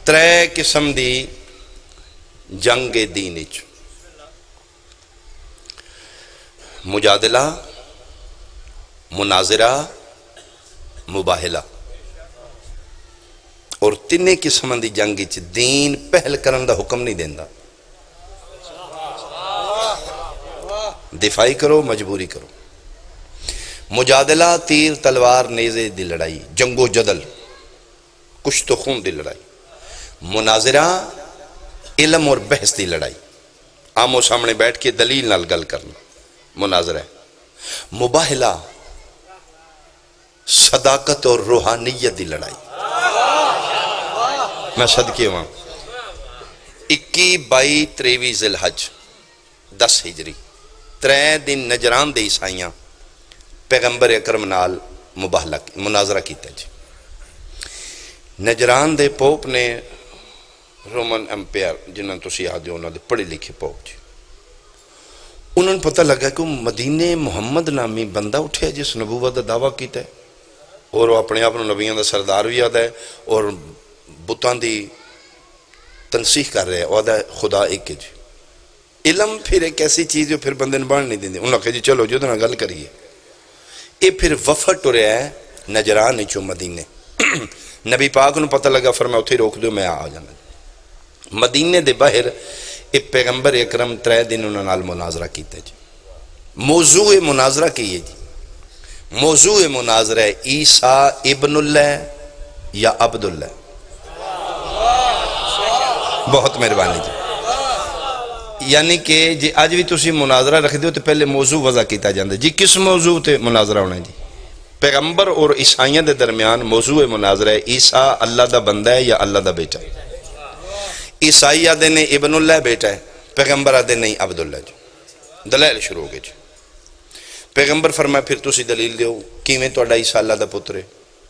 ترے قسم دی جنگ دین وچ، مجادلہ، مناظرہ، مباہلہ، اور تینے قسم دی جنگ وچ دین پہل کرن دا حکم نہیں دیندا، دفاعی کرو، مجبوری کرو۔ مجادلہ تیر تلوار نیزے دی لڑائی، جنگ و جدل، کشت و خون دی لڑائی۔ مناظرہ علم اور بحث دی لڑائی، آمو سامنے بیٹھ کے دلیل نال گل کرنا مناظرہ ہے۔ مباہلہ صداقت اور روحانیت دی لڑائی۔ میں صدقے ہوں 21 22 23 ذی الحج 10 ہجری 3 دن نجران دے عیسائیاں پیغمبر اکرم نال مباہلہ مناظرہ کیتا جی۔ نجران دے پوپ نے رومن امپیئر جنہاں تو سیاہ دے انہوں دے پڑھے لکھے پوپ جی، انہوں نے پتہ لگا کہ مدینے محمد نامی بندہ اٹھے جس نبوت دا دعویٰ کیتا ہے اور وہ اپنے آپ نبیوں دا سردار بھی آدھا ہے اور بتاں دی تنسیح کر رہے ہیں، وہ آدھا ہے خدا ایک ہے جی۔ علم پھر ایک ایسی چیز جو پھر بندے نے بڑھ نہیں دیں دے، انہوں نے کہا جی چلو جو دنہ گل کریے۔ یہ پھر وفد ٹریا ہے نجران چو مدینے، نبی پاک نے پتہ لگا فرمایا اتھے روک دو میں آ جانا۔ مدینے دے باہر ایک پیغمبر اکرم 3 دن انہوں نے مناظرہ کیتے جی۔ موضوع مناظرہ کیے جی، موضوع مناظرہ ہے عیسیٰ ابن اللہ یا عبداللہ۔ بہت مہربانی جی، یعنی کہ جی آج بھی تسی مناظرہ رکھ دیو تو پہلے موضوع وضع کیتا جاندے جی، کس موضوع تے مناظرہ ہونا ہے جی؟ پیغمبر اور عیسائیوں دے درمیان موضوع مناظرہ ہے عیسیٰ اللہ دا بندہ ہے یا اللہ دا بیٹا ہے۔ عیسائی آدھے نہیں ابن اللہ بیٹا ہے، پیغمبر آدھے نہیں عبداللہ جو۔ دلائل شروع ہو گئے جی۔ پیغمبر فرمایا پھر تسی دلیل دیو کیویں توڑا عیسیٰ اللہ دا پتر ہے؟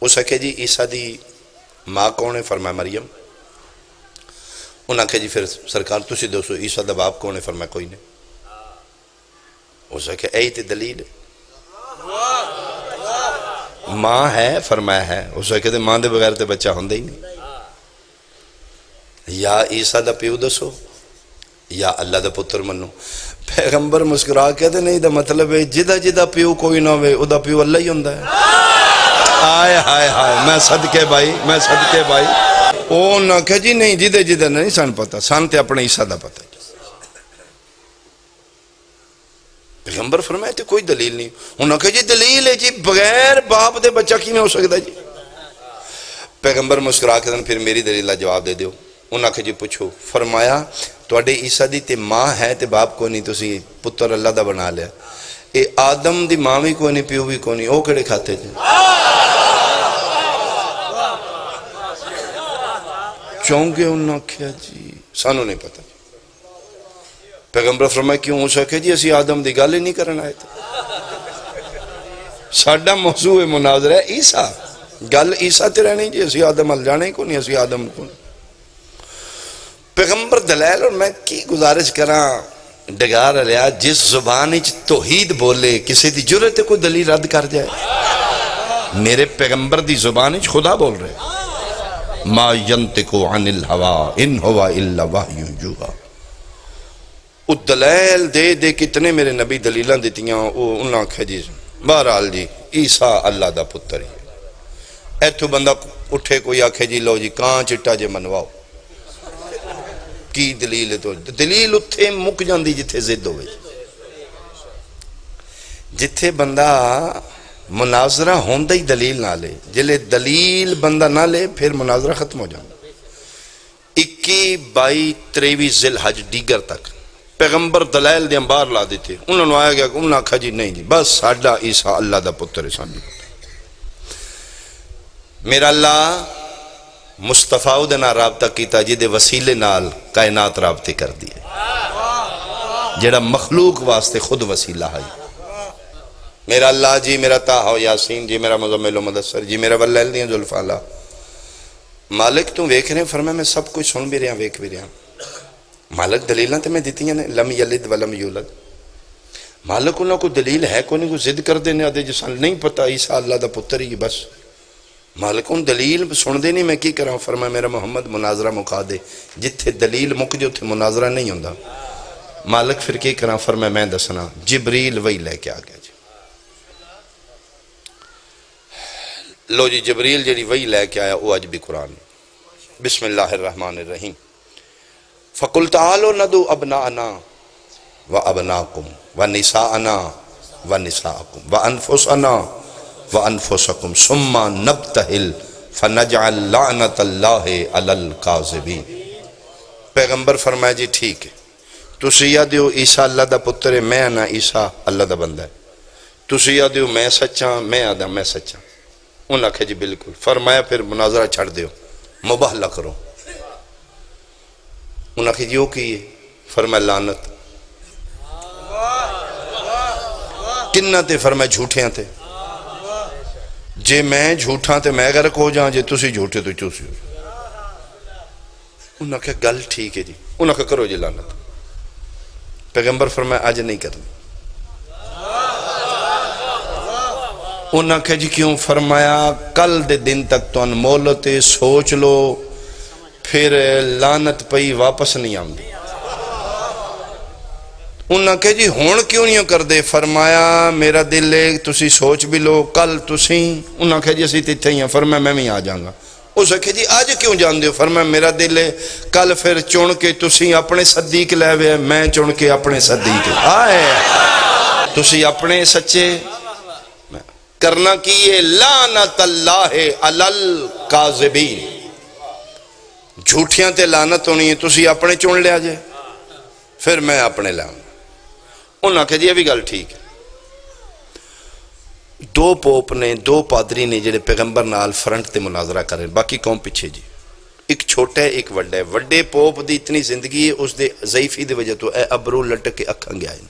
اس کہے جی عیسیٰ دی ماں کون ہے؟ فرمایا مریم۔ انہاں کہے جی پھر سرکار تسی دوسو عیسیٰ دا باپ کون ہے؟ فرمایا کوئی نہیں۔ اس کہے اے تے دلیل ہے۔ ماں ہے؟ فرمایا ہے۔ اس کہے ماں دے بغیر تے بچہ ہوندے ہی نہیں۔ یا عیسیٰ دا پیو دسو یا اللہ دا پتر منو۔ پیغمبر مسکرا کہتے نہیں دا مطلب ہے جدہ جدہ پیو کوئی نہ ہوئے او دا پیو اللہ ہی ہوندہ ہے۔ آئے ہائے ہائے، میں صدقے بھائی، میں صدقے بھائی۔ او نہ کہ جی نہیں جدہ جدہ نہیں سان پتا، سان تے اپنے عیسیٰ دا پتا۔ پیغمبر فرمائے تے کوئی دلیل نہیں۔ انہوں کہ جی دلیل ہے جی بغیر باپ دے بچہ کی میں ہو سکتا جی؟ پیغمبر مسکرا کہتے پھر میری دلیل دا جواب دے دیو۔ انہوں نے جی پوچھو۔ فرمایا توڑے عیسیٰ دی تے ماں ہے تے باپ کو نہیں، تسی پتر اللہ دا بنا لیا۔ اے آدم دی ماں بھی کوئی نہیں پیو بھی کوئی نہیں، او کڑے کھاتے جی؟ چونکہ انہوں نے کہا جی سانو نہیں پتا۔ پیغمبر فرمایا کیوں؟ ہو سکے جی اسی آدم دی گالے نہیں کرنا آئے تھے، ساڑھا موضوع مناظرہ ہے عیسیٰ، گل عیسیٰ تے رہنی جی اسی آدم ال جانے کو نہیں، اسی آدم کو نہیں۔ پیغمبر دلائل اور میں کی گزارش کراں ڈگار لیا جس زبان اچ توحید بولے کسی دی جرت کوئی دلیل رد کر جائے۔ میرے پیغمبر دی زبان اچ خدا بول رہے ما ینتقو عن الہوا ان ہوا الا وحی یوحی۔ او دلائل دے دے کتنے میرے نبی دلیلاں دیتیاں، انہاں کہا جی بہرحال جی عیسیٰ اللہ دا پتر ہی۔ ایتھو بندہ اٹھے کوئی آکھے جی لو جی کان چٹا جے منواؤ، کی دلیل ہے؟ تو دلیل اتھے مک جاندی جتھے زد ہوئے، جتھے بندہ مناظرہ ہوندہ ہی دلیل نہ لے، جلے دلیل بندہ نہ لے پھر مناظرہ ختم ہو جانا۔ 21 22 23 ذی الحج دیگر تک پیغمبر دلائل دے انبار لا دیتے، انہوں نے آیا گیا انہوں نے کہا جی نہیں جی بس ساڈا عیسیٰ اللہ دا پتر ہے، سانو میرا اللہ مصطفیٰ دے نال رابطہ کیتا جی دے وسیلے نال کائنات رابطے کر دیے، جیڑا مخلوق واسطے خود وسیلہ ہے۔ میرا اللہ جی میرا طٰہٰ و یاسین جی میرا مزمل و مدثر جی میرا واللیل دیاں زلفاں لا۔ مالک تو ویکھ رہے ہیں، فرمایا میں سب کچھ سن بھی رہا ویکھ بھی رہا۔ مالک دلیلاں تے میں دیتی ہیں لم یلد ولم یولد۔ مالک انہوں کو دلیل ہے کوئی نہیں، کو ضد کر دینے آدھے جسان نہیں پتا عیسیٰ اللہ دا پتر ہی بس مالک ان دلیل سن دے نہیں میں کی کراں، فرمایا میرا محمد مناظرہ مکا دے، جتھے دلیل مک جو تھے مناظرہ نہیں ہوندہ۔ مالک پھر کی کراں، فرمایا میں دسنا، جبریل وہی لے کے آگیا جی۔ لو جی جبریل جڑی وہی لے کے آیا وہ اج بھی قرآن۔ بسم اللہ الرحمن الرحیم۔ فَقُلْ تَعَالُوا نَدْعُوا أَبْنَاءَنَا وَأَبْنَاءَكُمْ وَنِسَاءَنَا وَنِسَاءَكُمْ وَأَنفُسَنَا وَأَنفُسَكُمْ ثُمَّ نَبْتَهِلْ فَنَجْعَلْ لَعْنَةَ اللَّهِ عَلَى الْكَاذِبِينَ۔ پیغمبر فرمایا جی ٹھیک ہے، تسی یا دیو عیسیٰ اللہ دا پتر ہے، میں آنا عیسیٰ اللہ دا بندہ ہے، تسی یا دیو میں سچا، میں آدھا میں سچا۔ انہوں نے کہا جی بالکل۔ فرمایا پھر مناظرہ چھڑ دیو، مباہلہ کرو۔ انہوں نے کہا جی وہ کی ہے؟ فرمایا لعنت۔ کنہ تے؟ فرمایا جھوٹیاں تے۔ جے میں جھوٹاں تے میں غرق ہو جاں، جے تسی جھوٹے تو چوسی ہو۔ انہوں نے کہا گل ٹھیک ہے جی۔ انہوں نے کہا کرو جی لعنت۔ پیغمبر فرمایا آج نہیں کرنی۔ انہوں نے کہا جی کیوں؟ فرمایا کل دے دن تک تو ان مولتے سوچ لو، پھر لعنت پئی واپس نہیں آمدی۔ انہوں نے کہا جی ہون کیوں نہیں کر دے؟ فرمایا میرا دل ہے تسی سوچ بھی لو، کل تسی۔ انہوں نے کہا جی اسی تیتھے ہی ہیں۔ فرمایا میں بھی آ جاؤں گا۔ اس نے کہا جی آج کیوں جان دیو؟ فرمایا میرا دل ہے کل پھر چن کے تسی اپنے صدیق لے ہوئے، میں چن کے اپنے صدیق آئے، تسی اپنے سچے کرنا کی ہے۔ لعنت اللہ علی الکاذبین، جھوٹیاں تے لعنت ہونی ہے، تسی اپنے چن لیا جائے، پھر میں اپنے لاؤں۔ انہوں نے کہا جی یہ بھی گل ٹھیک ہے۔ دو پوپ نے، دو پادری نے جڑے پیغمبر نال فرنٹ تے مناظرہ کریں، باقی قوم پیچھے جی۔ ایک چھوٹا ہے ایک وڈا ہے۔ وڈے پوپ دی اتنی زندگی ہے، اس دے ضعیفی دے وجہ تو اے ابرو لٹک کے اکھاں گیا ہے،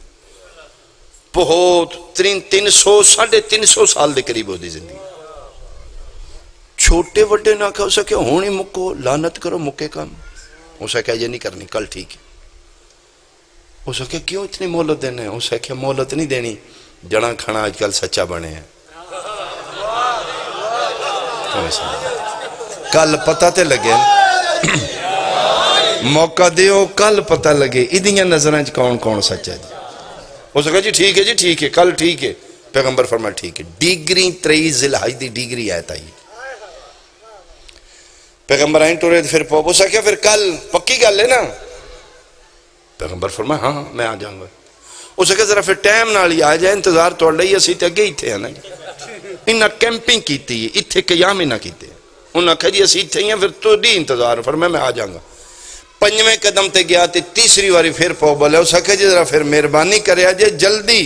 بہت 300 سال دے قریب ہو دی زندگی۔ چھوٹے وڈے نہ کہا اسے کہ ہونی مکو، لعنت کرو مکے کام۔ اسے کہا یہ نہیں کرنی، کل ٹھیک ہے۔ اسے کہا کیوں اتنی مولت دینے؟ اسے کہا مولت نہیں دینی، جڑا کھانا آج کل سچا بنے ہیں، کل پتہ تے لگے، موقع دیو کل پتہ لگے ادھیاں نظریں کون کون سچا جی۔ اسے کہا جی ٹھیک ہے جی ٹھیک ہے، کل ٹھیک ہے۔ پیغمبر فرمایا ٹھیک ہے۔ ڈیگری 23 ذی الحج دی ڈیگری آیت آئی، پیغمبر آئیں ٹورے پھر پوپ اسے کہا پھر کل پکی گل ہے نا؟ پیغمبر فرمایا ہاں میں آ جاؤں گا۔ اسے کہا ذرا پھر ٹائم نال ہی آ جائے، انتظار توڑ لئی اسی تے اگے ہی تھے نا، انہاں کیمپنگ کیتی ہے، اتھے قیام ہی نہ کیتے۔ انہوں نے کہا جی اسی اتھے ہی ہیں، پھر تو دی انتظار۔ فرمایا میں آ جاؤں گا۔ 5ویں قدم تے گیا تے تیسری واری پھر پو بولے، اسے کہا جی ذرا پھر مہربانی کرے آجے جلدی۔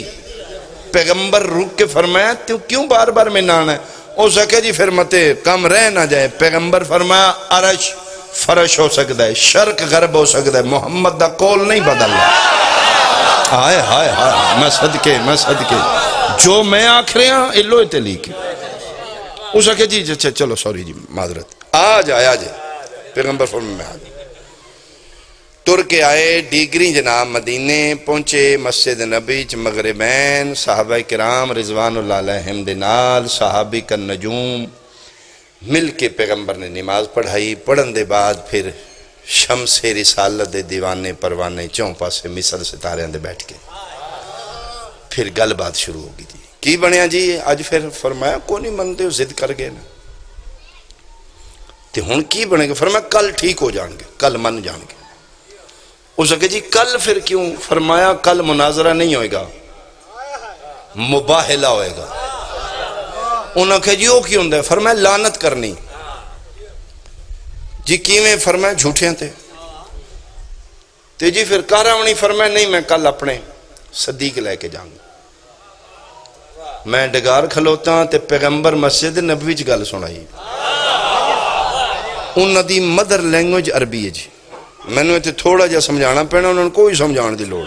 پیغمبر رک کے فرمایا تو کیوں بار بار میں نانا ہے؟ اسے کہا جی پھر متے کم رہ نہ جائے۔ پیغمبر فرمایا عرش فرش ہو سکتا ہے، شرق غرب ہو سکتا ہے، محمد دا قول نہیں بدل۔ ہائے ہائے ہائے، میں صدقے جو میں آکھرے ہاں اللہ تے لیکے۔ اسے کہا جی چلو سوری جی معذرت، آ جائے۔ پیغمبر فرمایا میں آ جائے۔ تر کے آئے، ڈیگری جناب مدینے پہنچے، مسجد نبی چ مغربین، صحابہ کرام رضوان اللہ علیہم دے نال، صحابی کا نجوم مل کے پیغمبر نے نماز پڑھائی۔ پڑھن دے بعد پھر شمس رسالت دے دیوانے پروانے چون پاسے مثل ستاریاں دے بیٹھ کے پھر گل بات شروع ہوگی جی۔ کی بنیا جی آج؟ پھر فرمایا کو نہیں منتے ہو، ضد کر گئے نا تے ہن کی بنے گا؟ فرمایا کل ٹھیک ہو جان گے، کل من جان گے۔ اسے کہا جی کل پھر کیوں؟ فرمایا کل مناظرہ نہیں ہوئے گا، مباہلہ ہوئے گا۔ انہوں نے کہا جی وہ کیوں ہوندہ ہے؟ فرمایا لعنت کرنی۔ جی کیویں؟ فرمایا جھوٹیاں تے جی پھر کارونی۔ فرمایا نہیں میں کل اپنے صدیق لے کے جاؤں گا۔ میں ڈگار کھلوتا تے پیغمبر مسجد نبوی چ گل سنائی، انہوں دی مدر لینگویج عربی ہے جی، میں نے تھوڑا جا سمجھانا پینا، انہوں نے کوئی سمجھان دی لوڑ۔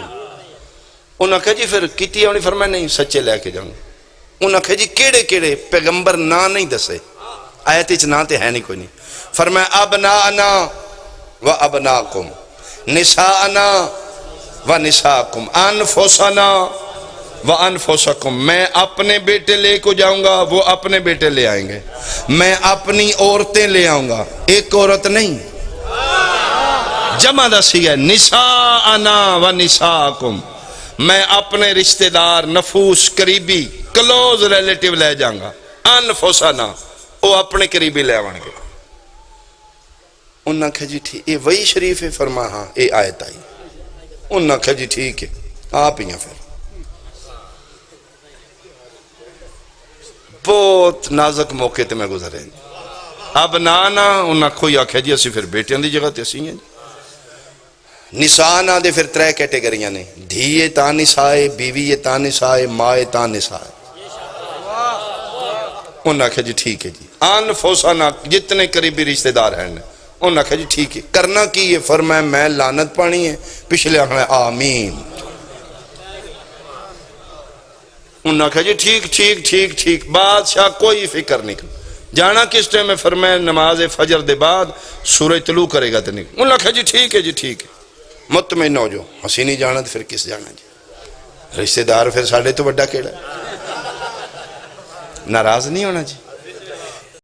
انہوں نے کہا جی پھر کیتی ہے؟ فرمایا نہیں سچے لے کے جاؤں۔ انہوں نے کہا جی کیڑے کیڑے؟ پیغمبر نا نہیں دسے، آیت اچ نا تے ہے نہیں کوئی نہیں۔ فرمایا ابناءنا و ابناکم، نساءنا و نساءکم، انفسنا وَأَنفُسَكُمْ، میں اپنے بیٹے لے کو جاؤں گا، وہ اپنے بیٹے لے آئیں گے، میں اپنی عورتیں لے آؤں گا، ایک عورت نہیں، جمع دسی ہے، نساءنا و نساءکم، میں اپنے رشتہ دار، نفوس، قریبی، کلوز ریلیٹیو لے جاؤں گا، انفسنا، وہ اپنے قریبی لے آؤں گے۔ انہوں نے کہا جی ٹھیک، یہ وہی شریف ہے؟ فرما ہاں یہ آیت آئی۔ انہوں نے کہا جی ٹھیک ہے، آپ ہی ہیں پھر۔ بہت نازک موقع تے میں گزرے اب نانا انہاں کوئی آکھے جی اسی پھر بیٹیاں دی جگہ تے اسی ہیں نساء دے پھر ترے کیٹیگریاں نے، دھیے تا نسائے، بیوی تا نسائے، مائے تا نسائے۔ انہوں نے کہا جی ٹھیک ہے جی، انفسنا جتنے قریبی رشتہ دار ہیں، انہوں نے کہا جی ٹھیک ہے، کرنا کی ہے؟ فرمایا میں لعنت پانی ہے، پچھلے آخر آمین۔ انہوں نے کہا جی ٹھیک ٹھیک ٹھیک ٹھیک، بادشاہ کوئی فکر نہیں کرنا، جانا کس ٹائم میں؟ فرمایا نماز فجر دے بعد سورج طلوع کرے گا تو نہیں۔ انہوں نے کہا جی ٹھیک ہے جی ٹھیک ہے، مطمئن ہو جو، ہسی نہیں جانا تو پھر کس جانا جی، رشتہ دار پھر ساڑھے تو بڑا کیڑا، ناراض نہیں ہونا جی۔